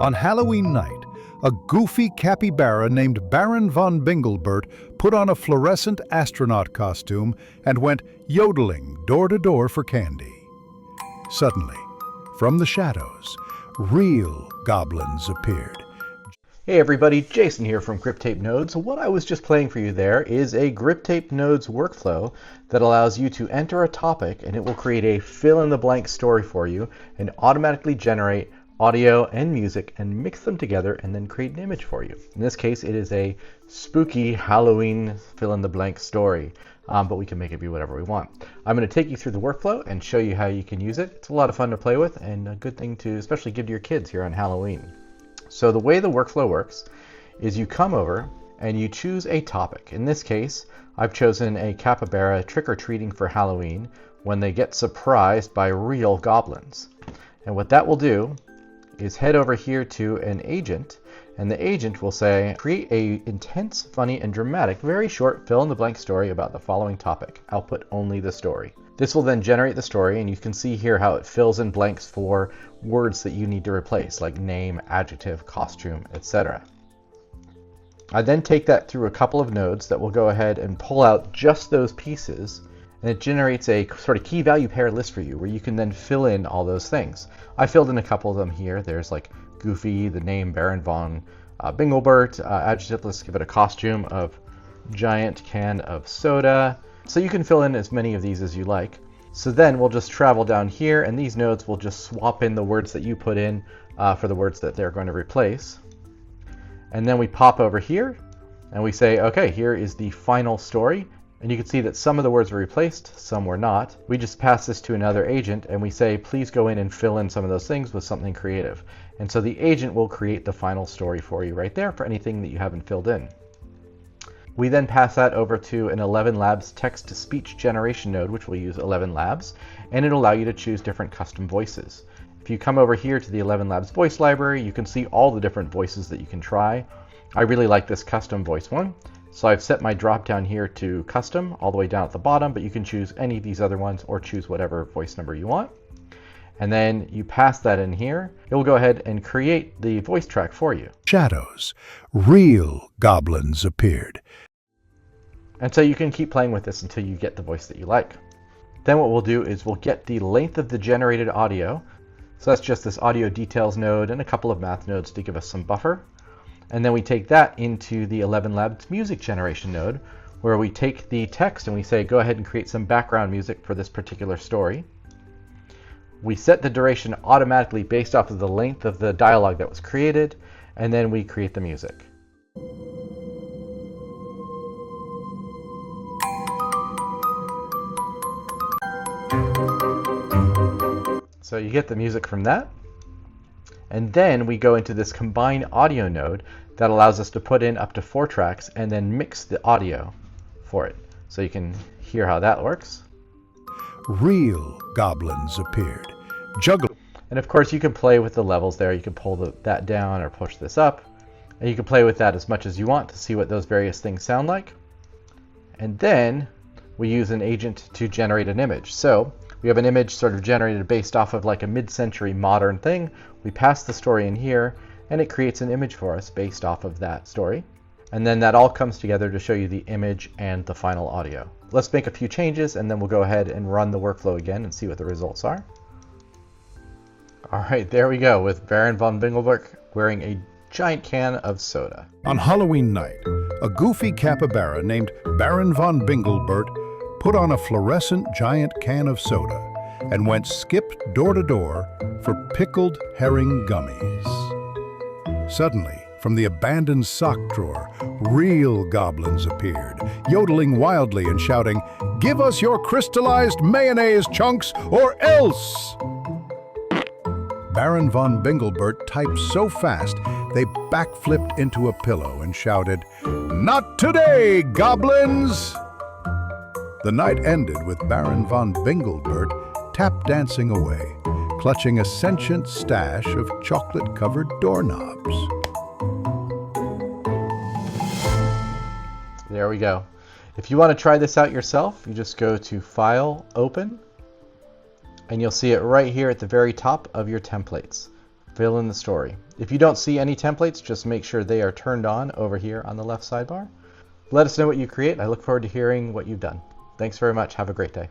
On Halloween night, a goofy capybara named Baron von Binglebert put on a fluorescent astronaut costume and went yodeling door to door for candy. Suddenly, from the shadows, real goblins appeared. Hey everybody, Jason here from Griptape Nodes. What I was just playing for you there is a Griptape Nodes workflow that allows you to enter a topic and it will create a fill-in-the-blank story for you and automatically generate audio and music and mix them together and then create an image for you. In this case, it is a spooky Halloween fill-in-the-blank story, but we can make it be whatever we want. I'm going to take you through the workflow and show you how you can use it. It's a lot of fun to play with and a good thing to especially give to your kids here on Halloween. So the way the workflow works is you come over and you choose a topic. In this case, I've chosen a capybara trick-or-treating for Halloween when they get surprised by real goblins. And what that will do is head over here to an agent, and the agent will say, create a intense, funny, and dramatic, very short fill-in-the-blank story about the following topic. Output only the story. This will then generate the story, and you can see here how it fills in blanks for words that you need to replace, like name, adjective, costume, etc. I then take that through a couple of nodes that will go ahead and pull out just those pieces, and it generates a sort of key value pair list for you where you can then fill in all those things. I filled in a couple of them here. There's like Goofy, the name Baron von Binglebert, adjective, let's give it a costume of giant can of soda. So you can fill in as many of these as you like. So then we'll just travel down here and these nodes will just swap in the words that you put in for the words that they're going to replace. And then we pop over here and we say, okay, here is the final story. And you can see that some of the words were replaced, some were not. We just pass this to another agent and we say, please go in and fill in some of those things with something creative. And so the agent will create the final story for you right there for anything that you haven't filled in. We then pass that over to an ElevenLabs text-to-speech generation node, which will use ElevenLabs, and it'll allow you to choose different custom voices. If you come over here to the ElevenLabs voice library, you can see all the different voices that you can try. I really like this custom voice one, so I've set my drop down here to custom all the way down at the bottom, but you can choose any of these other ones or choose whatever voice number you want. And then you pass that in here, it will go ahead and create the voice track for you. Shadows, real goblins appeared. And so you can keep playing with this until you get the voice that you like. Then what we'll do is we'll get the length of the generated audio. So that's just this audio details node and a couple of math nodes to give us some buffer. And then we take that into the ElevenLabs music generation node, where we take the text and we say, go ahead and create some background music for this particular story. We set the duration automatically based off of the length of the dialogue that was created, and then we create the music. So you get the music from that. And then we go into this combine audio node that allows us to put in up to 4 tracks and then mix the audio for it. So you can hear how that works. Real goblins appeared. Juggling. And of course you can play with the levels there. You can pull that down or push this up. And you can play with that as much as you want to see what those various things sound like. And then we use an agent to generate an image. So we have an image sort of generated based off of like a mid-century modern thing. We pass the story in here and it creates an image for us based off of that story. And then that all comes together to show you the image and the final audio. Let's make a few changes and then we'll go ahead and run the workflow again and see what the results are. All right, there we go with Baron von Binglebert wearing a giant can of soda. On Halloween night, a goofy capybara named Baron von Binglebert put on a fluorescent giant can of soda and went skipped door to door for pickled herring gummies. Suddenly, from the abandoned sock drawer, real goblins appeared, yodeling wildly and shouting, "Give us your crystallized mayonnaise chunks or else!" Baron von Binglebert typed so fast they backflipped into a pillow and shouted, "Not today, goblins!" The night ended with Baron von Binglebert tap dancing away, clutching a sentient stash of chocolate-covered doorknobs. There we go. If you want to try this out yourself, you just go to File, Open, and you'll see it right here at the very top of your templates. fill in the story. If you don't see any templates, just make sure they are turned on over here on the left sidebar. Let us know what you create. I look forward to hearing what you've done. Thanks very much. Have a great day.